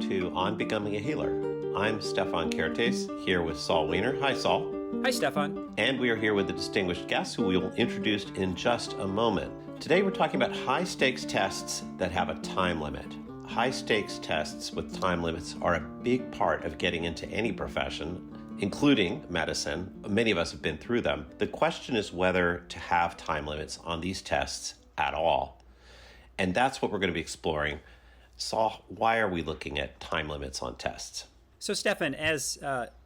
to On Becoming a Healer. I'm Stefan Kertes, here with Saul Weiner. Hi, Saul. Hi, Stefan. And we are here with a distinguished guest who we will introduce in just a moment. Today we're talking about high-stakes tests that have a time limit. High-stakes tests with time limits are a big part of getting into any profession, including medicine. Many of us have been through them. The question is whether to have time limits on these tests at all. And that's what we're going to be exploring. Saul, why are we looking at time limits on tests? So, Stefan, as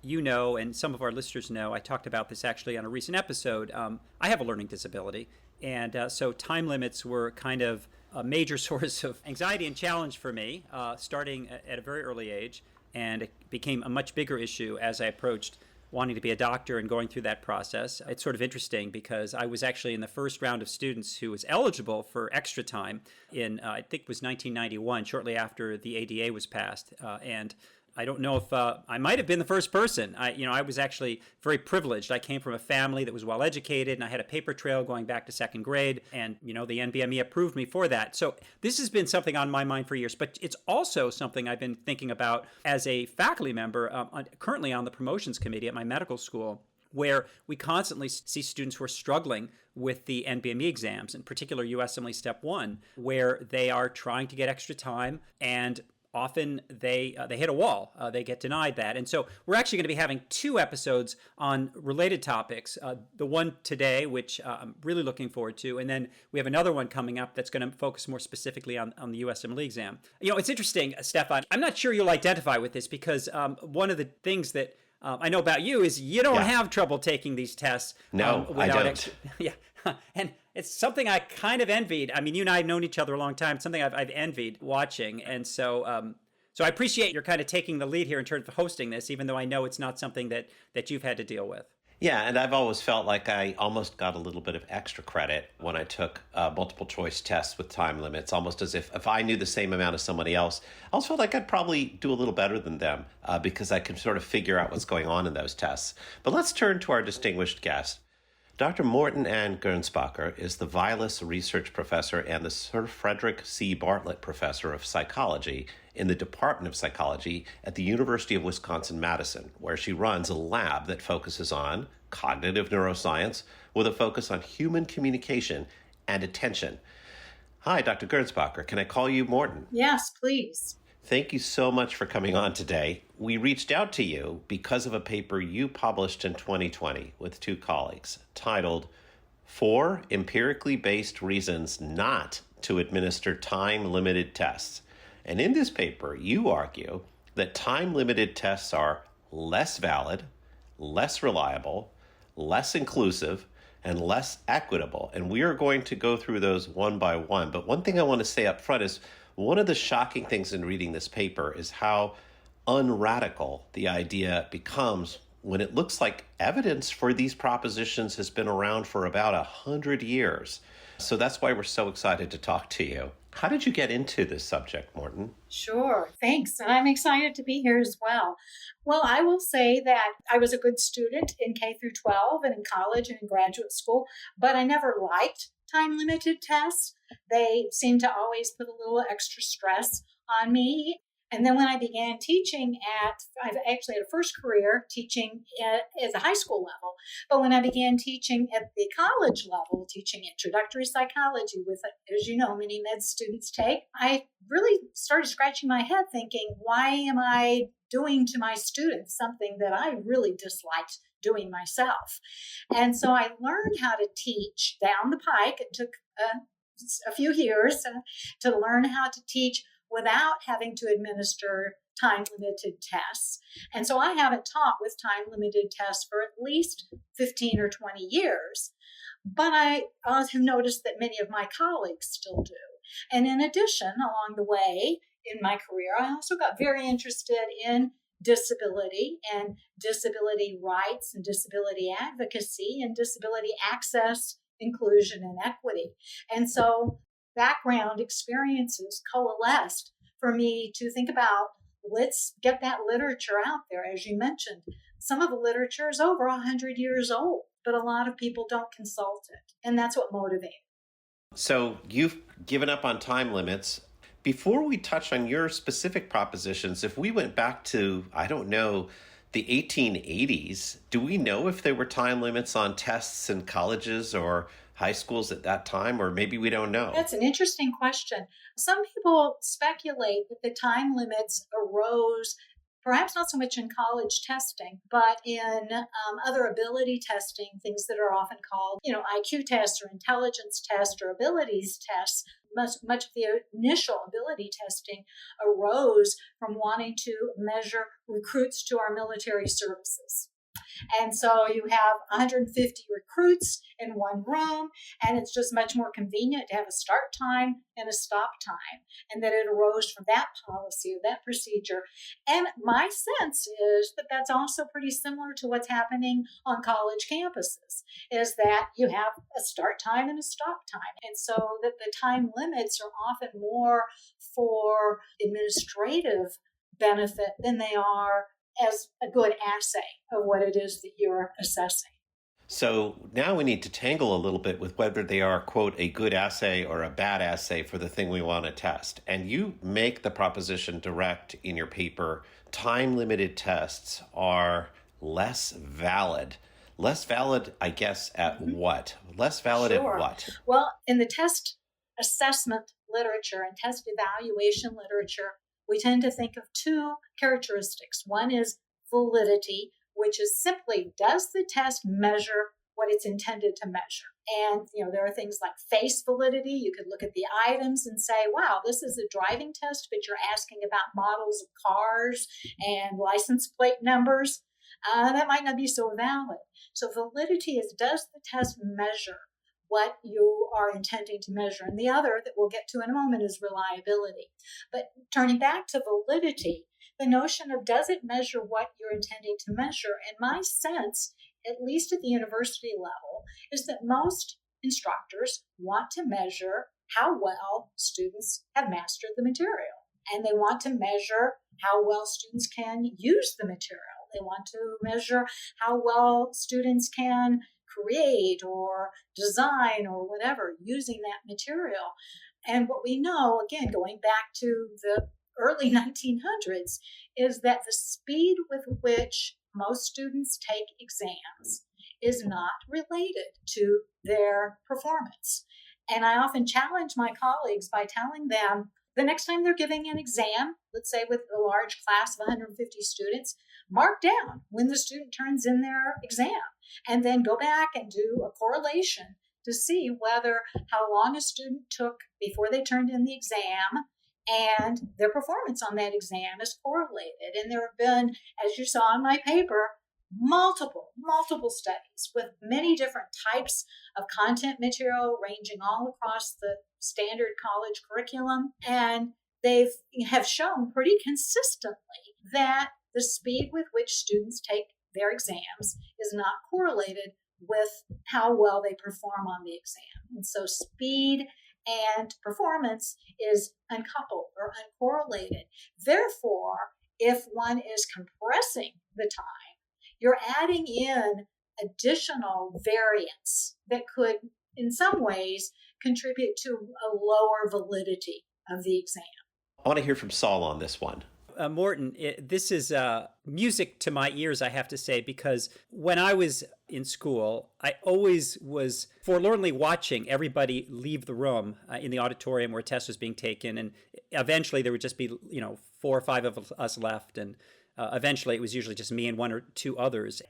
you know, and some of our listeners know, I talked about this actually on a recent episode. I have a learning disability. And so time limits were kind of a major source of anxiety and challenge for me, starting at a very early age. And it became a much bigger issue as I approached wanting to be a doctor and going through that process. It's sort of interesting because I was actually in the first round of students who was eligible for extra time in, I think it was 1991, shortly after the ADA was passed. And I don't know if I might have been the first person. I was actually very privileged. I came from a family that was well educated, and I had a paper trail going back to second grade. And the NBME approved me for that. So this has been something on my mind for years. But it's also something I've been thinking about as a faculty member, currently on the promotions committee at my medical school, where we constantly see students who are struggling with the NBME exams, in particular USMLE Step 1, where they are trying to get extra time and often they hit a wall. They get denied that. And so we're actually going to be having two episodes on related topics. The one today, which I'm really looking forward to, and then we have another one coming up that's going to focus more specifically on the USMLE exam. It's interesting, Stefan. I'm not sure you'll identify with this because one of the things that I know about you is you don't have trouble taking these tests. No, I don't. And it's something I kind of envied. I mean, you and I have known each other a long time. It's something I've envied watching. And so I appreciate you're kind of taking the lead here in terms of hosting this, even though I know it's not something that you've had to deal with. Yeah, and I've always felt like I almost got a little bit of extra credit when I took multiple choice tests with time limits, almost as if I knew the same amount as somebody else. I also felt like I'd probably do a little better than them because I can sort of figure out what's going on in those tests. But let's turn to our distinguished guest. Dr. Morton Ann Gernsbacher is the Vilas Research Professor and the Sir Frederick C. Bartlett Professor of Psychology in the Department of Psychology at the University of Wisconsin-Madison, where she runs a lab that focuses on cognitive neuroscience with a focus on human communication and attention. Hi, Dr. Gernsbacher. Can I call you Morton? Yes, please. Thank you so much for coming on today. We reached out to you because of a paper you published in 2020 with two colleagues titled 4 Empirically Based Reasons Not to Administer Time-Limited Tests. And in this paper, you argue that time-limited tests are less valid, less reliable, less inclusive, and less equitable. And we are going to go through those one by one. But one thing I want to say up front is one of the shocking things in reading this paper is how unradical the idea becomes when it looks like evidence for these propositions has been around for about 100 years. So that's why we're so excited to talk to you. How did you get into this subject, Morton? Sure, thanks. And I'm excited to be here as well. Well, I will say that I was a good student in K through 12 and in college and in graduate school, but I never liked time-limited tests. They seemed to always put a little extra stress on me. And then when I began teaching I've actually had a first career teaching at the high school level, but when I began teaching at the college level, teaching introductory psychology with, as you know, many med students take, I really started scratching my head thinking, why am I doing to my students something that I really disliked doing myself? And so I learned how to teach down the pike. It took a few years to learn how to teach without having to administer time-limited tests. And so I haven't taught with time-limited tests for at least 15 or 20 years. But I have noticed that many of my colleagues still do. And in addition, along the way in my career, I also got very interested in disability and disability rights and disability advocacy and disability access, inclusion, and equity. And so background experiences coalesced for me to think about, let's get that literature out there. As you mentioned, some of the literature is over 100 years old, but a lot of people don't consult it. And that's what motivated. So you've given up on time limits Before we touch on your specific propositions, if we went back to, I don't know, the 1880s, do we know if there were time limits on tests in colleges or high schools at that time, or maybe we don't know? That's an interesting question. Some people speculate that the time limits arose perhaps not so much in college testing, but in other ability testing, things that are often called, IQ tests or intelligence tests or abilities tests. Much of the initial ability testing arose from wanting to measure recruits to our military services. And so you have 150 recruits in one room, and it's just much more convenient to have a start time and a stop time. And that it arose from that policy or that procedure. And my sense is that that's also pretty similar to what's happening on college campuses, is that you have a start time and a stop time. And so that the time limits are often more for administrative benefit than they are as a good assay of what it is that you're assessing. So now we need to tangle a little bit with whether they are, quote, a good assay or a bad assay for the thing we want to test. And you make the proposition direct in your paper, time-limited tests are less valid. Less valid, I guess, at what? Less valid at what? Well, in the test assessment literature and test evaluation literature, we tend to think of two characteristics. One is validity, which is simply, does the test measure what it's intended to measure? And, there are things like face validity. You could look at the items and say, wow, this is a driving test, but you're asking about models of cars and license plate numbers. That might not be so valid. So validity is, does the test measure what you are intending to measure? And the other that we'll get to in a moment is reliability. But turning back to validity, the notion of, does it measure what you're intending to measure? And my sense, at least at the university level, is that most instructors want to measure how well students have mastered the material. And they want to measure how well students can use the material. They want to measure how well students can create or design or whatever using that material. And what we know, again, going back to the early 1900s, is that the speed with which most students take exams is not related to their performance. And I often challenge my colleagues by telling them, the next time they're giving an exam, let's say with a large class of 150 students, mark down when the student turns in their exam, and then go back and do a correlation to see whether how long a student took before they turned in the exam and their performance on that exam is correlated. And there have been, as you saw in my paper, multiple studies with many different types of content material ranging all across the standard college curriculum. And they have shown pretty consistently that the speed with which students take their exams is not correlated with how well they perform on the exam. And so speed and performance is uncoupled or uncorrelated. Therefore, if one is compressing the time, you're adding in additional variance that could, in some ways, contribute to a lower validity of the exam. I want to hear from Saul on this one. Morton, this is music to my ears, I have to say, because when I was in school, I always was forlornly watching everybody leave the room in the auditorium where a test was being taken. And eventually there would just be, 4 or 5 of us left. And eventually it was usually just me and 1 or 2 others.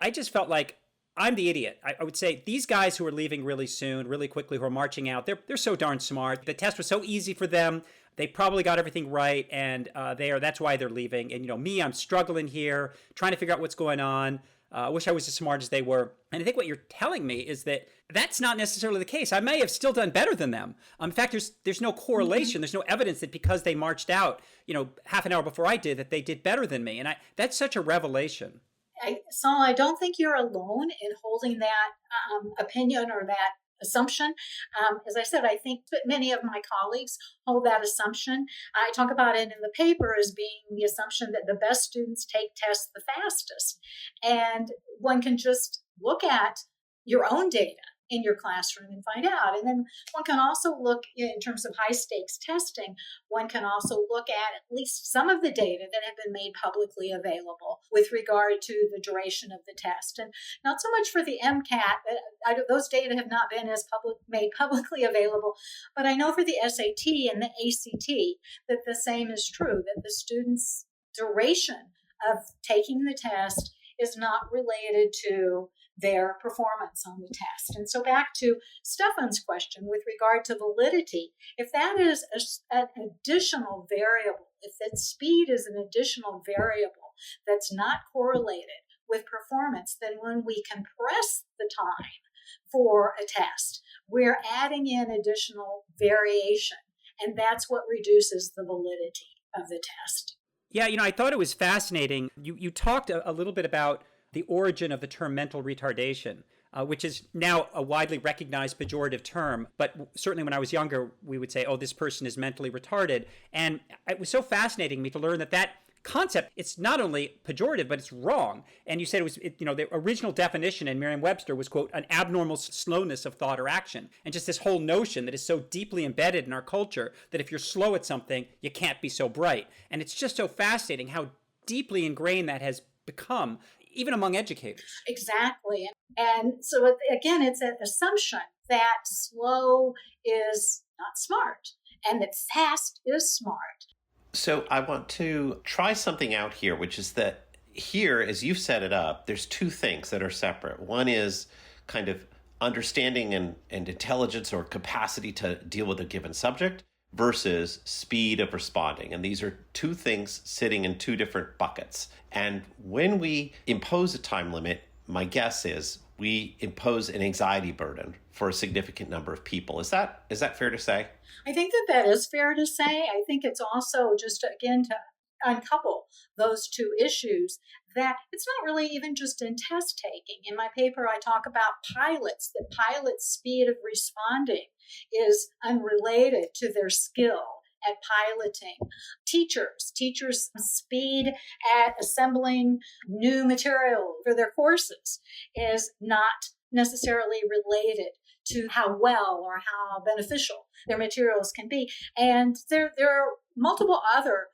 I just felt like I'm the idiot. I would say these guys who are leaving really soon, really quickly, who are marching out, they're so darn smart. The test was so easy for them. They probably got everything right, and that's why they're leaving. And, me, I'm struggling here, trying to figure out what's going on. I wish I was as smart as they were. And I think what you're telling me is that that's not necessarily the case. I may have still done better than them. In fact, there's no correlation. There's no evidence that because they marched out, half an hour before I did, that they did better than me. And that's such a revelation. Saul, I don't think you're alone in holding that opinion or that assumption. As I said, I think that many of my colleagues hold that assumption. I talk about it in the paper as being the assumption that the best students take tests the fastest. And one can just look at your own data in your classroom and find out. And then one can also look, in terms of high stakes testing, one can also look at least some of the data that have been made publicly available with regard to the duration of the test. And not so much for the MCAT, those data have not been made publicly available, but I know for the SAT and the ACT that the same is true, that the students' duration of taking the test is not related to their performance on the test. And so back to Stefan's question with regard to validity, if that is an additional variable, if that speed is an additional variable that's not correlated with performance, then when we compress the time for a test, we're adding in additional variation, and that's what reduces the validity of the test. Yeah, I thought it was fascinating. You talked a little bit about the origin of the term mental retardation, which is now a widely recognized pejorative term. But certainly when I was younger, we would say, oh, this person is mentally retarded. And it was so fascinating to me to learn that concept, it's not only pejorative, but it's wrong. And you said the original definition in Merriam-Webster was, quote, an abnormal slowness of thought or action. And just this whole notion that is so deeply embedded in our culture that if you're slow at something, you can't be so bright. And it's just so fascinating how deeply ingrained that has become, even among educators. Exactly. And so again, it's an assumption that slow is not smart and that fast is smart. So I want to try something out here, which is that here, as you've set it up, there's two things that are separate. One is kind of understanding and intelligence or capacity to deal with a given subject versus speed of responding. And these are two things sitting in two different buckets. And when we impose a time limit, my guess is we impose an anxiety burden for a significant number of people. Is that fair to say? I think that is fair to say. I think it's also just, again, to uncouple those two issues, that it's not really even just in test taking. In my paper, I talk about pilots, that pilots' speed of responding is unrelated to their skill at piloting. Teachers' speed at assembling new material for their courses is not necessarily related to how well or how beneficial their materials can be. And there are multiple other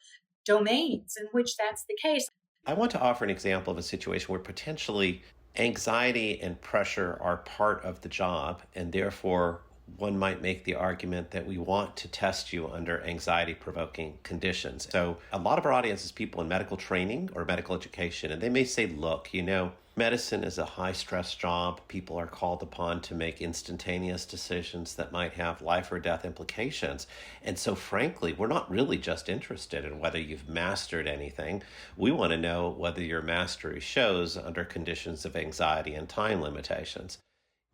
domains in which that's the case. I want to offer an example of a situation where potentially anxiety and pressure are part of the job, and therefore one might make the argument that we want to test you under anxiety-provoking conditions. So a lot of our audience is people in medical training or medical education, and they may say, look, medicine is a high-stress job. People are called upon to make instantaneous decisions that might have life or death implications. And so, frankly, we're not really just interested in whether you've mastered anything. We want to know whether your mastery shows under conditions of anxiety and time limitations.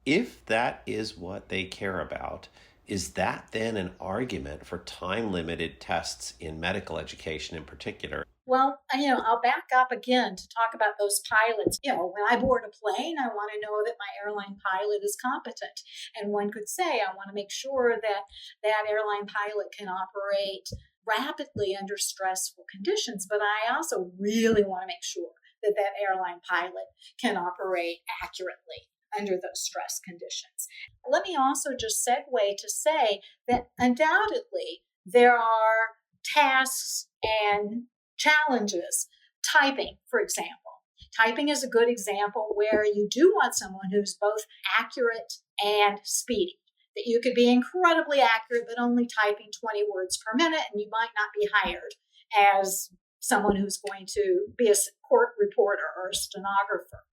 If that is what they care about, is that then an argument for time-limited tests in medical education in particular? Well, I'll back up again to talk about those pilots. When I board a plane, I want to know that my airline pilot is competent. And one could say, I want to make sure that that airline pilot can operate rapidly under stressful conditions. But I also really want to make sure that that airline pilot can operate accurately under those stress conditions. Let me also just segue to say that undoubtedly there are tasks and challenges. Typing, for example. Typing is a good example where you do want someone who's both accurate and speedy. That you could be incredibly accurate, but only typing 20 words per minute, and you might not be hired as someone who's going to be a court reporter or a stenographer.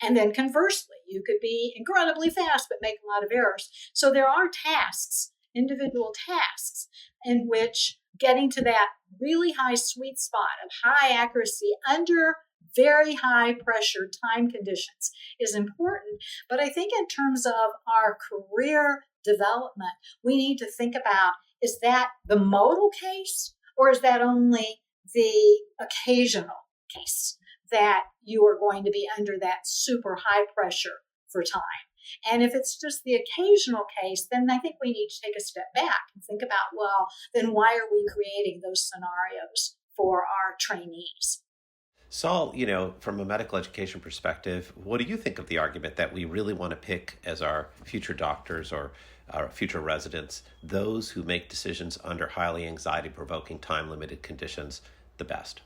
And then conversely, you could be incredibly fast, but make a lot of errors. So there are tasks, individual tasks, in which getting to that really high sweet spot of high accuracy under very high pressure time conditions is important. But I think in terms of our career development, we need to think about, is that the modal case or is that only the occasional case that you are going to be under that super high pressure for time? And if it's just the occasional case, then I think we need to take a step back and think about, well, then why are we creating those scenarios for our trainees? Saul, from a medical education perspective, what do you think of the argument that we really want to pick as our future doctors or our future residents those who make decisions under highly anxiety-provoking time-limited conditions the best?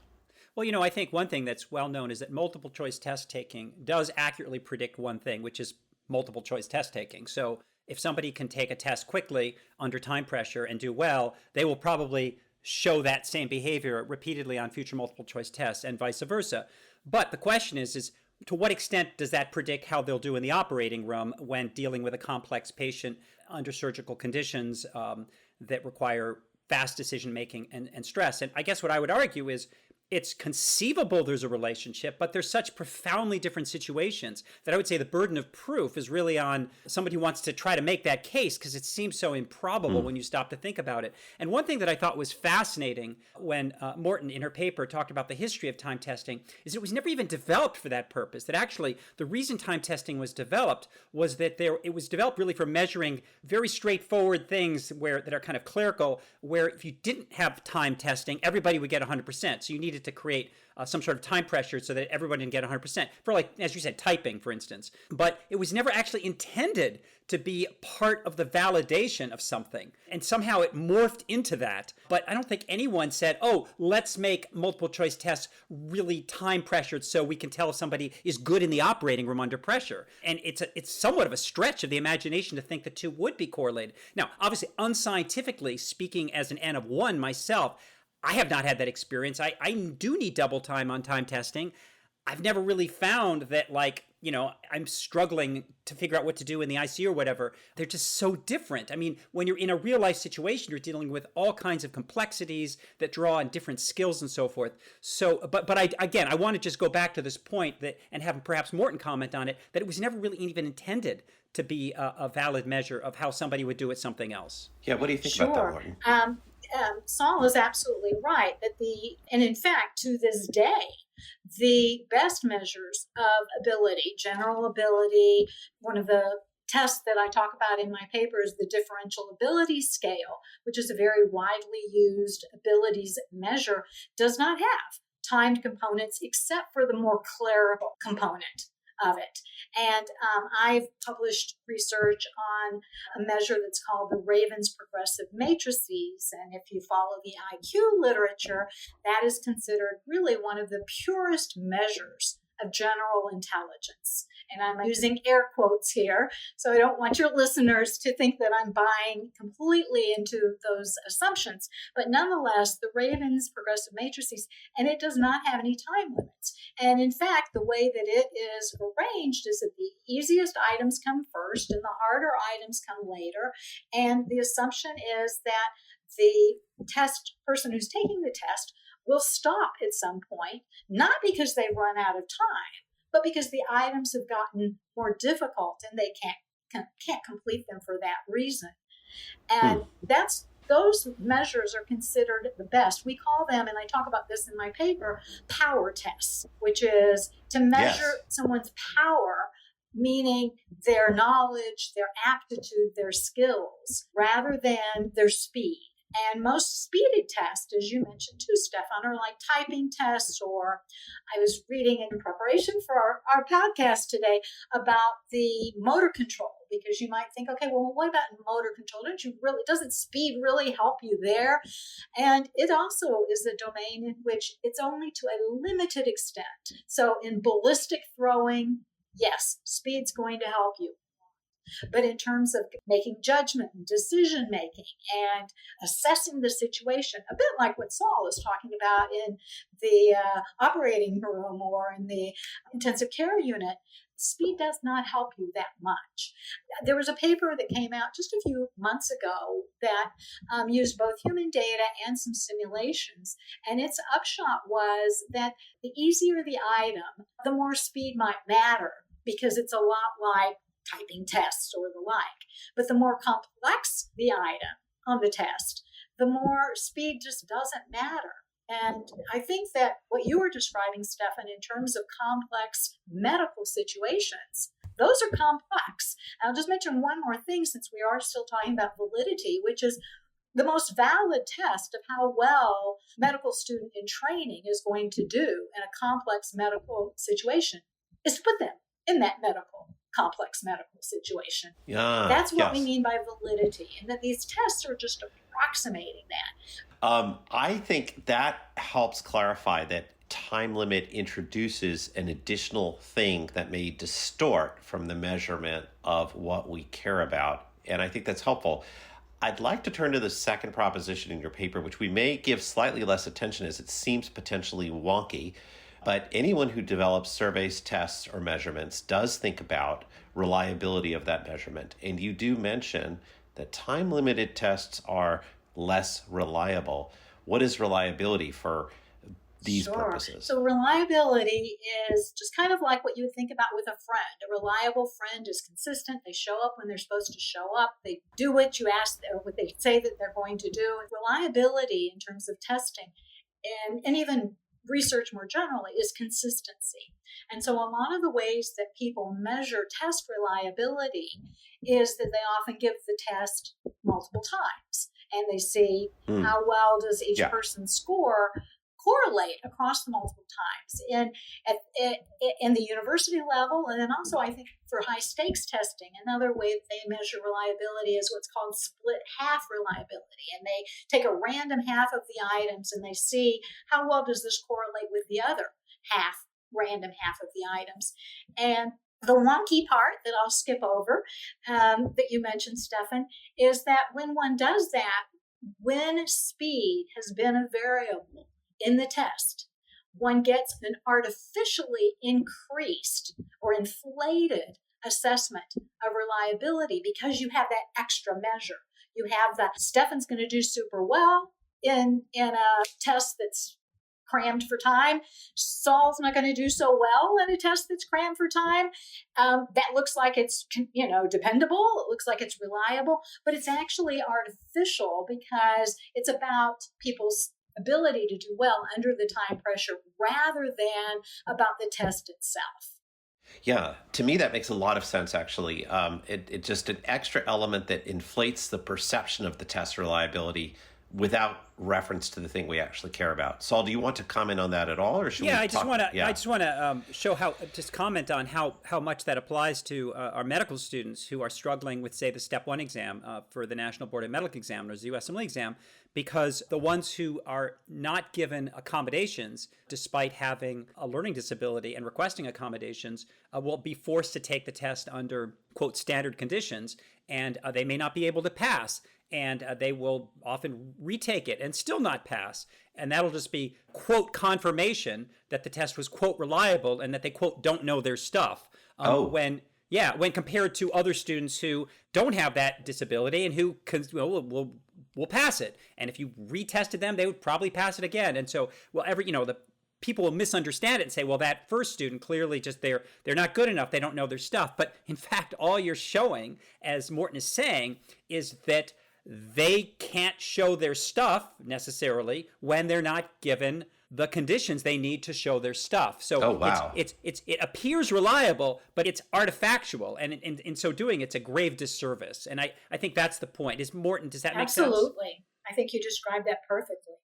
Well, I think one thing that's well known is that multiple choice test taking does accurately predict one thing, which is multiple choice test taking. So if somebody can take a test quickly under time pressure and do well, they will probably show that same behavior repeatedly on future multiple choice tests and vice versa. But the question is to what extent does that predict how they'll do in the operating room when dealing with a complex patient under surgical conditions that require fast decision making and stress? And I guess what I would argue is it's conceivable there's a relationship, but there's such profoundly different situations that I would say the burden of proof is really on somebody who wants to try to make that case because it seems so improbable when you stop to think about it. And one thing that I thought was fascinating when Morton in her paper talked about the history of time testing is it was never even developed for that purpose. That actually the reason time testing was developed was that it was developed really for measuring very straightforward things that are kind of clerical, where if you didn't have time testing, everybody would get 100%. So you needed to create some sort of time pressure so that everybody can get 100% for, like, as you said, typing, for instance. But it was never actually intended to be part of the validation of something. And somehow it morphed into that. But I don't think anyone said, oh, let's make multiple choice tests really time pressured so we can tell if somebody is good in the operating room under pressure. And it's somewhat of a stretch of the imagination to think the two would be correlated. Now, obviously, unscientifically, speaking as an N of one myself, I have not had that experience. I do need double time on time testing. I've never really found that, I'm struggling to figure out what to do in the ICU or whatever. They're just so different. I mean, when you're in a real life situation, you're dealing with all kinds of complexities that draw on different skills and so forth. So, but I want to just go back to this point and have perhaps Morton comment on it, that it was never really even intended to be a valid measure of how somebody would do at something else. Yeah, what do you think about that, Morton? Saul is absolutely right and in fact, to this day, the best measures of ability, general ability, one of the tests that I talk about in my paper is the differential ability scale, which is a very widely used abilities measure, does not have timed components except for the more clerical component of it. And I've published research on a measure that's called the Raven's progressive matrices. And if you follow the IQ literature, that is considered really one of the purest measures of general intelligence. And I'm using air quotes here, so I don't want your listeners to think that I'm buying completely into those assumptions. But nonetheless, the Raven's progressive matrices, and it does not have any time limits. And in fact, the way that it is arranged is that the easiest items come first and the harder items come later. And the assumption is that the test person who's taking the test will stop at some point, not because they run out of time, but because the items have gotten more difficult and they can't complete them for that reason. And those measures are considered the best. We call them, and I talk about this in my paper, power tests, which is to measure someone's power, meaning their knowledge, their aptitude, their skills, rather than their speed. And most speeded tests, as you mentioned too, Stefan, are like typing tests, or I was reading in preparation for our podcast today about the motor control, because you might think, okay, well, what about motor control? Doesn't speed really help you there? And it also is a domain in which it's only to a limited extent. So in ballistic throwing, yes, speed's going to help you. But in terms of making judgment and decision making and assessing the situation, a bit like what Saul is talking about in the operating room or in the intensive care unit, speed does not help you that much. There was a paper that came out just a few months ago that used both human data and some simulations. And its upshot was that the easier the item, the more speed might matter, because it's a lot like typing tests or the like. But the more complex the item on the test, the more speed just doesn't matter. And I think that what you were describing, Stefan, in terms of complex medical situations, those are complex. I'll just mention one more thing, since we are still talking about validity, which is the most valid test of how well a medical student in training is going to do in a complex medical situation is to put them in that complex medical situation. Yeah, That's what we yes. mean by validity, and that these tests are just approximating that. I think that helps clarify that time limit introduces an additional thing that may distort from the measurement of what we care about. And I think that's helpful. I'd like to turn to the second proposition in your paper, which we may give slightly less attention as it seems potentially wonky. But anyone who develops surveys, tests, or measurements does think about reliability of that measurement. And you do mention that time-limited tests are less reliable. What is reliability for these purposes? So reliability is just kind of like what you would think about with a friend. A reliable friend is consistent. They show up when they're supposed to show up. They do what you ask or what they say that they're going to do. Reliability in terms of testing and even research more generally is consistency. And so a lot of the ways that people measure test reliability is that they often give the test multiple times and they see how well does each person score correlate across the multiple times in the university level. And then also I think for high stakes testing, another way that they measure reliability is what's called split half reliability. And they take a random half of the items and they see how well does this correlate with the other random half of the items. And the wonky part that I'll skip over that you mentioned, Stefan, is that when one does that, when speed has been a variable in the test, one gets an artificially increased or inflated assessment of reliability because you have that extra measure. You have that Stefan's going to do super well in a test that's crammed for time. Saul's not going to do so well in a test that's crammed for time. That looks like it's, dependable. It looks like it's reliable, but it's actually artificial because it's about people's ability to do well under the time pressure rather than about the test itself. Yeah, to me, that makes a lot of sense, actually. It's just an extra element that inflates the perception of the test reliability without reference to the thing we actually care about. Saul, do you want to comment on that at all, or should we? I just want to show comment on how much that applies to our medical students who are struggling with, say, the Step 1 exam for the National Board of Medical Examiners, the USMLE exam, because the ones who are not given accommodations, despite having a learning disability and requesting accommodations, will be forced to take the test under, quote, standard conditions, and they may not be able to pass. And they will often retake it and still not pass. And that'll just be, quote, confirmation that the test was, quote, reliable and that they, quote, don't know their stuff. When compared to other students who don't have that disability and who will pass it. And if you retested them, they would probably pass it again. And so, the people will misunderstand it and say, well, that first student clearly just they're not good enough. They don't know their stuff. But in fact, all you're showing, as Morton is saying, is that they can't show their stuff necessarily when they're not given the conditions they need to show their stuff. So it appears reliable, but it's artifactual. And in so doing, it's a grave disservice. And I think that's the point. Morton, does that make sense? Absolutely. I think you described that perfectly.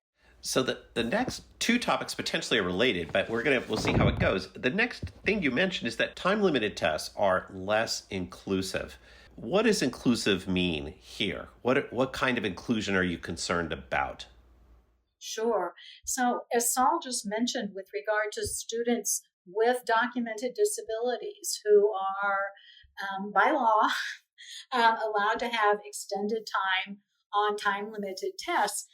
So the next two topics potentially are related, but we'll see how it goes. The next thing you mentioned is that time-limited tests are less inclusive. What does inclusive mean here? What kind of inclusion are you concerned about? Sure. So as Saul just mentioned, with regard to students with documented disabilities who are, by law, allowed to have extended time on time-limited tests,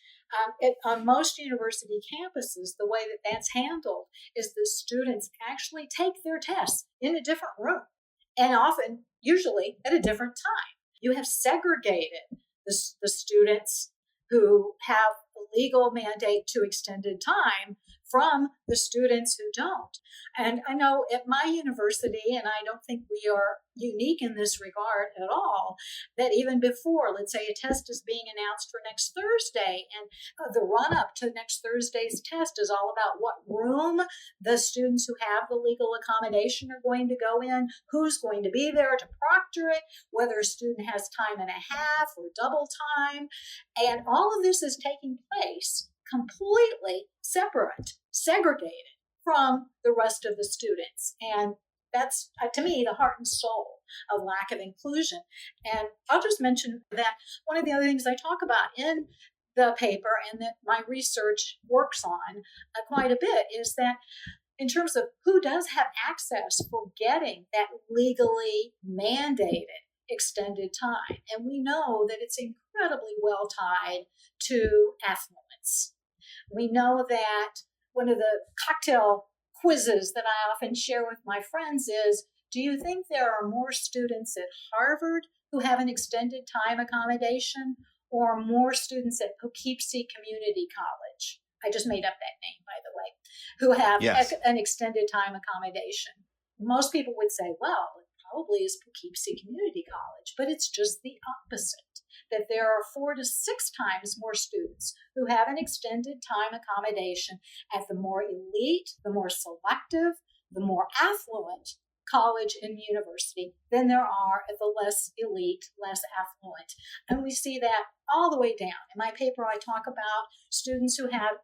on most university campuses, the way that that's handled is the students actually take their tests in a different room. And often, usually, at a different time. You have segregated the students who have legal mandate to extended time from the students who don't. And I know at my university, and I don't think we are unique in this regard at all, that even before, let's say a test is being announced for next Thursday, and the run up to next Thursday's test is all about what room the students who have the legal accommodation are going to go in, who's going to be there to proctor it, whether a student has time and a half or double time. And all of this is taking place completely separate, segregated from the rest of the students. And that's, to me, the heart and soul of lack of inclusion. And I'll just mention that one of the other things I talk about in the paper and that my research works on quite a bit is that in terms of who does have access for getting that legally mandated extended time. And we know that it's incredibly well tied to affluence. We know that one of the cocktail quizzes that I often share with my friends is, do you think there are more students at Harvard who have an extended time accommodation or more students at Poughkeepsie Community College? I just made up that name, by the way, who have an extended time accommodation. Most people would say, well, it probably is Poughkeepsie Community College, but it's just the opposite, that there are 4 to 6 times more students who have an extended time accommodation at the more elite, the more selective, the more affluent college and university than there are at the less elite, less affluent. And we see that all the way down. In my paper, I talk about students who have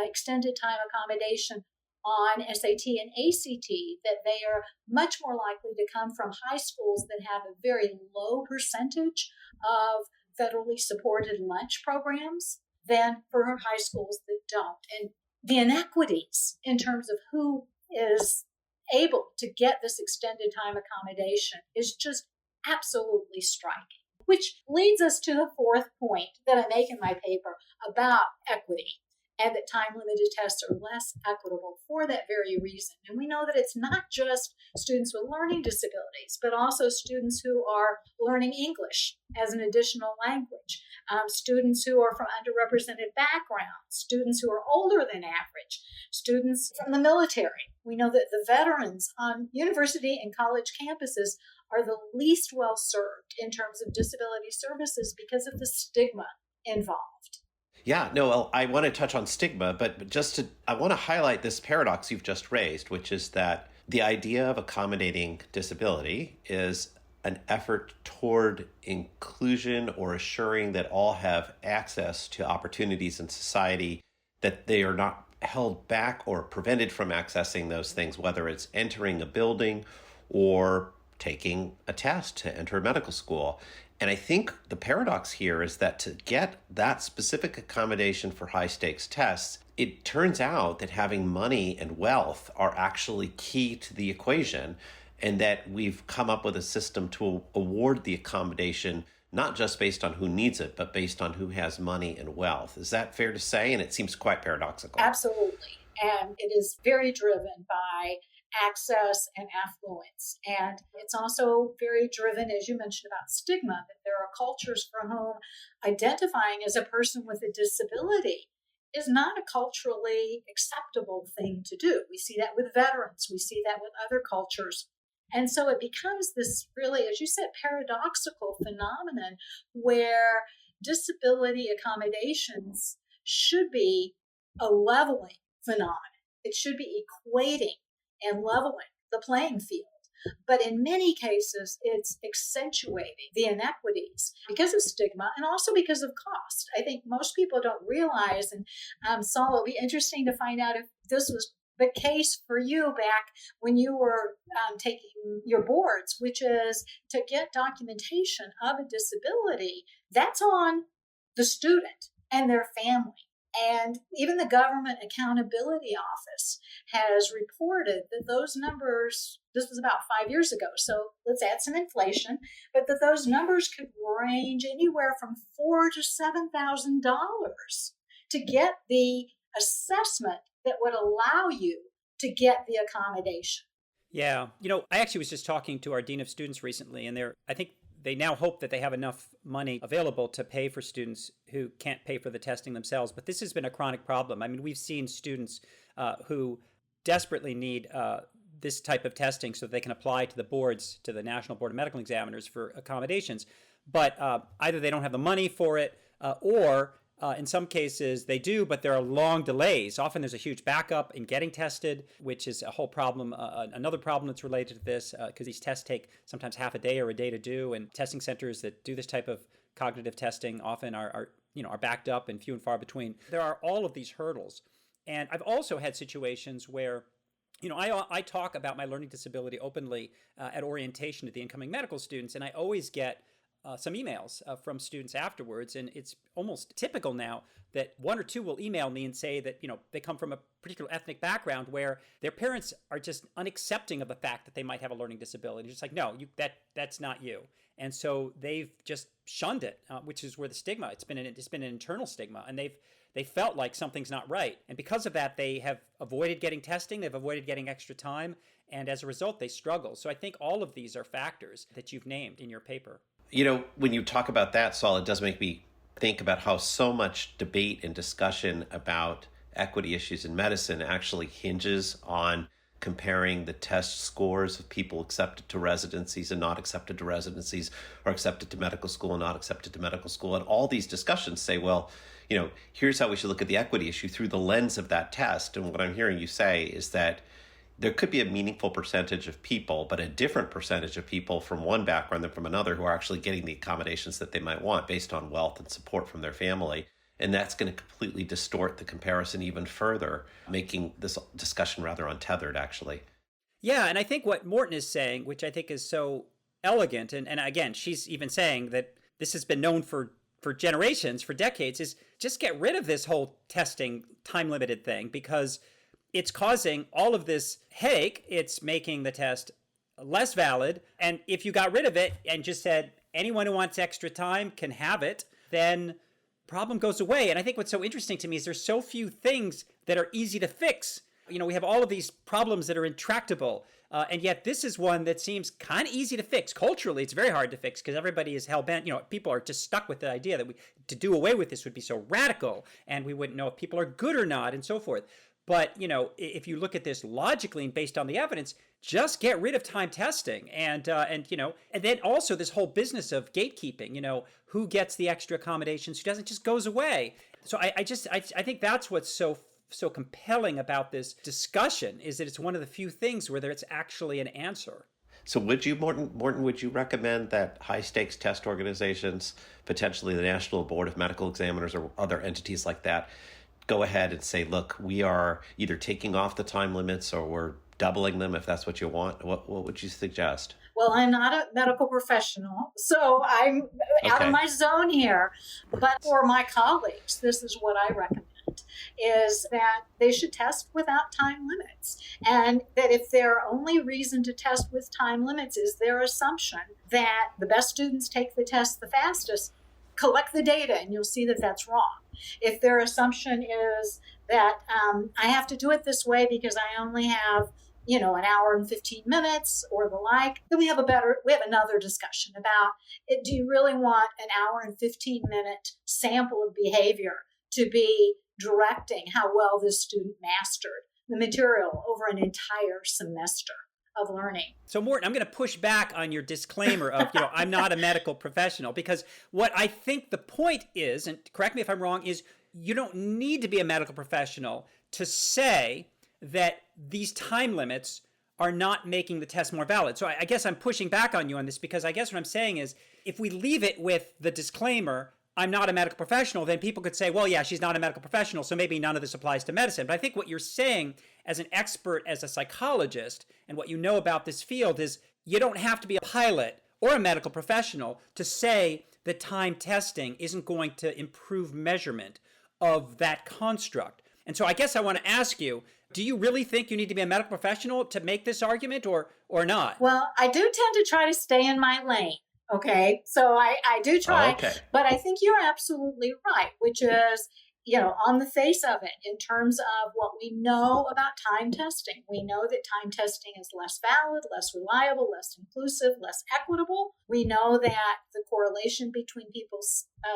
extended time accommodation on SAT and ACT, that they are much more likely to come from high schools that have a very low percentage of federally supported lunch programs than for high schools that don't. And the inequities in terms of who is able to get this extended time accommodation is just absolutely striking. Which leads us to the fourth point that I make in my paper about equity, and that time-limited tests are less equitable for that very reason. And we know that it's not just students with learning disabilities, but also students who are learning English as an additional language, students who are from underrepresented backgrounds, students who are older than average, students from the military. We know that the veterans on university and college campuses are the least well served in terms of disability services because of the stigma involved. Yeah, no, well, I want to touch on stigma, but I want to highlight this paradox you've just raised, which is that the idea of accommodating disability is an effort toward inclusion or assuring that all have access to opportunities in society, that they are not held back or prevented from accessing those things, whether it's entering a building or taking a test to enter medical school. And I think the paradox here is that to get that specific accommodation for high stakes tests, it turns out that having money and wealth are actually key to the equation, and that we've come up with a system to award the accommodation not just based on who needs it, but based on who has money and wealth. Is that fair to say? And it seems quite paradoxical. Absolutely. And it is very driven by access and affluence. And it's also very driven, as you mentioned, about stigma, that there are cultures for whom identifying as a person with a disability is not a culturally acceptable thing to do. We see that with veterans. We see that with other cultures. And so it becomes this really, as you said, paradoxical phenomenon where disability accommodations should be a leveling phenomenon. It should be equating and leveling the playing field. But in many cases, it's accentuating the inequities because of stigma and also because of cost. I think most people don't realize, and Saul, it'll be interesting to find out if this was the case for you back when you were taking your boards, which is to get documentation of a disability, that's on the student and their family. And even the Government Accountability Office has reported that those numbers, this was about 5 years ago, so let's add some inflation, but that those numbers could range anywhere from $4,000 to $7,000 to get the assessment that would allow you to get the accommodation. Yeah. I actually was just talking to our Dean of Students recently, and I think they now hope that they have enough money available to pay for students who can't pay for the testing themselves. But this has been a chronic problem. I mean, we've seen students who desperately need this type of testing so that they can apply to the boards, to the National Board of Medical Examiners for accommodations. But either they don't have the money for it or in some cases they do, but there are long delays. Often there's a huge backup in getting tested, which is a whole problem. Another problem that's related to this, because these tests take sometimes half a day or a day to do, and testing centers that do this type of cognitive testing often are backed up and few and far between. There are all of these hurdles. And I've also had situations where I talk about my learning disability openly at orientation to the incoming medical students, and I always get some emails from students afterwards. And it's almost typical now that one or two will email me and say that, they come from a particular ethnic background where their parents are just unaccepting of the fact that they might have a learning disability. Just like, no, that's not you. And so they've just shunned it, which is where the stigma, it's been an internal stigma, and they felt like something's not right. And because of that, they have avoided getting testing, they've avoided getting extra time, and as a result, they struggle. So I think all of these are factors that you've named in your paper. When you talk about that, Saul, it does make me think about how so much debate and discussion about equity issues in medicine actually hinges on comparing the test scores of people accepted to residencies and not accepted to residencies, or accepted to medical school and not accepted to medical school. And all these discussions say, well, here's how we should look at the equity issue through the lens of that test. And what I'm hearing you say is that there could be a meaningful percentage of people, but a different percentage of people from one background than from another who are actually getting the accommodations that they might want based on wealth and support from their family. And that's going to completely distort the comparison even further, making this discussion rather untethered, actually. Yeah, and I think what Morton is saying, which I think is so elegant, and again, she's even saying that this has been known for generations, for decades, is just get rid of this whole testing time-limited thing, because it's causing all of this headache. It's making the test less valid. And if you got rid of it and just said anyone who wants extra time can have it, then problem goes away. And I think what's so interesting to me is there's so few things that are easy to fix. We have all of these problems that are intractable. And yet this is one that seems kind of easy to fix. Culturally, it's very hard to fix because everybody is hell-bent. People are just stuck with the idea that to do away with this would be so radical, and we wouldn't know if people are good or not, and so forth. But, if you look at this logically and based on the evidence, just get rid of time testing. And then also this whole business of gatekeeping, who gets the extra accommodations, who doesn't, just goes away. So I think that's what's so compelling about this discussion, is that it's one of the few things where there's actually an answer. So would you, Morton, would you recommend that high-stakes test organizations, potentially the National Board of Medical Examiners or other entities like that, go ahead and say, look, we are either taking off the time limits or we're doubling them if that's what you want? What would you suggest? Well, I'm not a medical professional, so I'm out of my zone here. But for my colleagues, this is what I recommend, is that they should test without time limits. And that if their only reason to test with time limits is their assumption that the best students take the test the fastest, collect the data and you'll see that that's wrong. If their assumption is that I have to do it this way because I only have, an hour and 15 minutes or the like, then we have another discussion about it. Do you really want an hour and 15 minute sample of behavior to be directing how well this student mastered the material over an entire semester of learning? So Morton, I'm going to push back on your disclaimer of, I'm not a medical professional, because what I think the point is, and correct me if I'm wrong, is you don't need to be a medical professional to say that these time limits are not making the test more valid. So I guess I'm pushing back on you on this, because I guess what I'm saying is if we leave it with the disclaimer, I'm not a medical professional, then people could say, well, yeah, she's not a medical professional, so maybe none of this applies to medicine. But I think what you're saying as an expert, as a psychologist, and what you know about this field is you don't have to be a pilot or a medical professional to say that time testing isn't going to improve measurement of that construct. And so I guess I want to ask you, do you really think you need to be a medical professional to make this argument or not? Well, I do tend to try to stay in my lane. Okay, so I do try, but I think you're absolutely right, which is on the face of it, in terms of what we know about time testing, we know that time testing is less valid, less reliable, less inclusive, less equitable. We know that the correlation between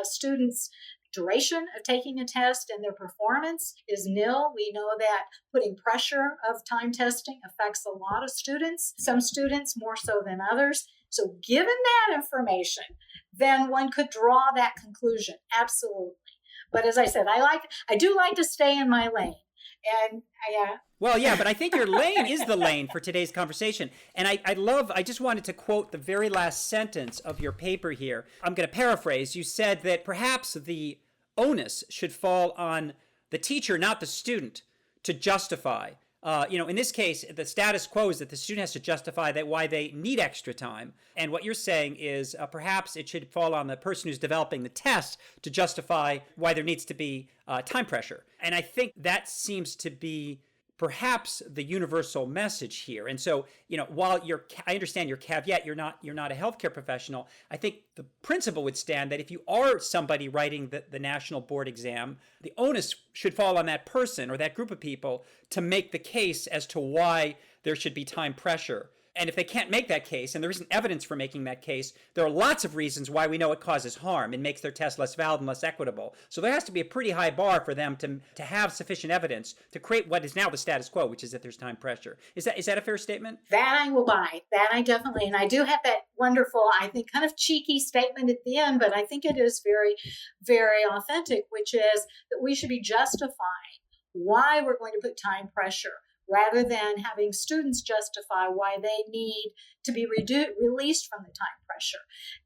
students' duration of taking a test and their performance is nil. We know that putting pressure of time testing affects a lot of students, some students more so than others. So given that information, then one could draw that conclusion. Absolutely. But as I said, I do like to stay in my lane. And Well, yeah, but I think your lane is the lane for today's conversation. And I just wanted to quote the very last sentence of your paper here. I'm going to paraphrase. You said that perhaps the onus should fall on the teacher, not the student, to justify. In this case, the status quo is that the student has to justify why they need extra time. And what you're saying is perhaps it should fall on the person who's developing the test to justify why there needs to be time pressure. And I think that seems to be perhaps the universal message here. And so, while I understand your caveat, you're not a healthcare professional, I think the principle would stand that if you are somebody writing the national board exam, the onus should fall on that person or that group of people to make the case as to why there should be time pressure. And if they can't make that case, and there isn't evidence for making that case, there are lots of reasons why we know it causes harm and makes their test less valid and less equitable. So there has to be a pretty high bar for them to have sufficient evidence to create what is now the status quo, which is that there's time pressure. Is that a fair statement? That I will buy. That I definitely. And I do have that wonderful, I think, kind of cheeky statement at the end, but I think it is very, very authentic, which is that we should be justifying why we're going to put time pressure, rather than having students justify why they need to be released from the time pressure.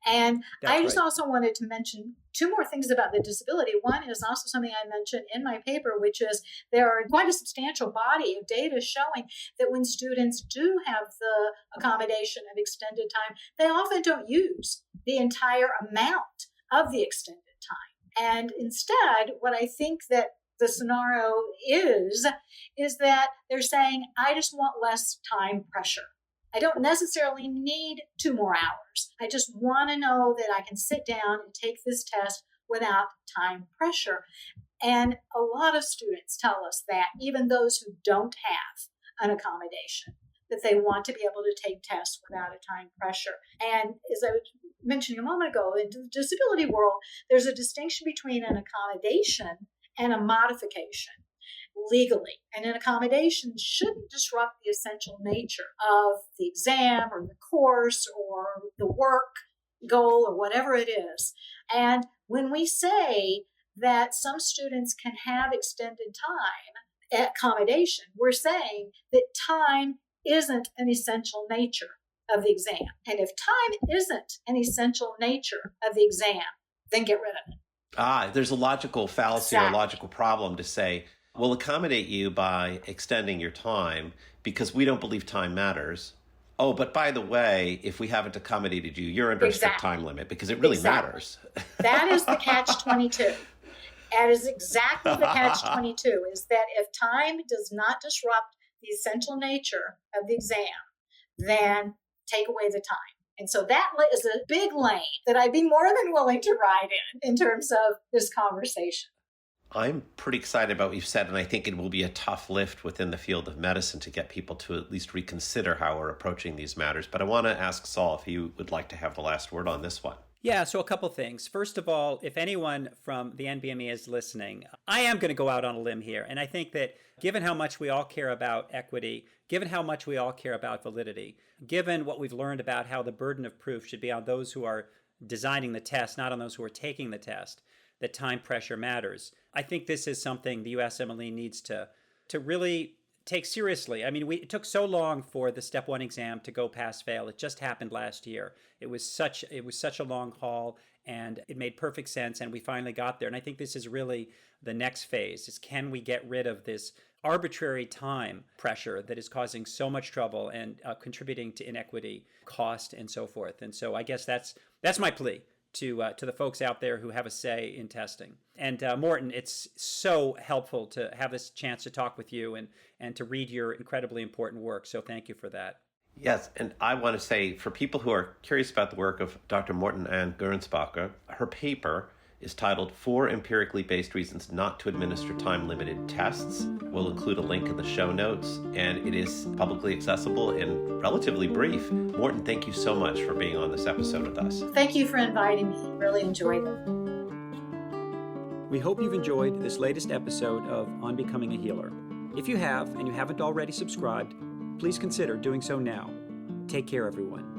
And I just also wanted to mention two more things about the disability. One is also something I mentioned in my paper, which is there are quite a substantial body of data showing that when students do have the accommodation of extended time, they often don't use the entire amount of the extended time. And instead, what I think that the scenario is that they're saying, I just want less time pressure. I don't necessarily need 2 more hours. I just want to know that I can sit down and take this test without time pressure. And a lot of students tell us that, even those who don't have an accommodation, that they want to be able to take tests without a time pressure. And as I was mentioning a moment ago, in the disability world, there's a distinction between an accommodation and a modification legally. And an accommodation shouldn't disrupt the essential nature of the exam or the course or the work goal or whatever it is. And when we say that some students can have extended time accommodation, we're saying that time isn't an essential nature of the exam. And if time isn't an essential nature of the exam, then get rid of it. There's a logical fallacy or a logical problem to say, we'll accommodate you by extending your time because we don't believe time matters. Oh, but by the way, if we haven't accommodated you, you're under a strict time limit because it really matters. That is the catch-22. That is exactly the catch-22, is that if time does not disrupt the essential nature of the exam, then take away the time. And so that is a big lane that I'd be more than willing to ride in terms of this conversation. I'm pretty excited about what you've said, and I think it will be a tough lift within the field of medicine to get people to at least reconsider how we're approaching these matters. But I want to ask Saul if he would like to have the last word on this one. Yeah, so a couple things. First of all, if anyone from the NBME is listening, I am going to go out on a limb here. And I think that given how much we all care about equity, given how much we all care about validity, given what we've learned about how the burden of proof should be on those who are designing the test, not on those who are taking the test, that time pressure matters. I think this is something the USMLE needs to really take seriously. I mean, it took so long for the step 1 exam to go pass fail. It just happened last year. It was such a long haul, and it made perfect sense, and we finally got there. And I think this is really the next phase, is can we get rid of this arbitrary time pressure that is causing so much trouble and contributing to inequity, cost, and so forth. And so I guess that's my plea to the folks out there who have a say in testing. And Morton, it's so helpful to have this chance to talk with you and to read your incredibly important work. So thank you for that. Yes, and I want to say, for people who are curious about the work of Dr. Morton Ann Gernsbacher, her paper is titled 4 Empirically Based Reasons Not to Administer Time-Limited Tests. We'll include a link in the show notes, and it is publicly accessible and relatively brief. Morton, thank you so much for being on this episode with us. Thank you for inviting me. Really enjoyed it. We hope you've enjoyed this latest episode of On Becoming a Healer. If you have, and you haven't already subscribed, please consider doing so now. Take care, everyone.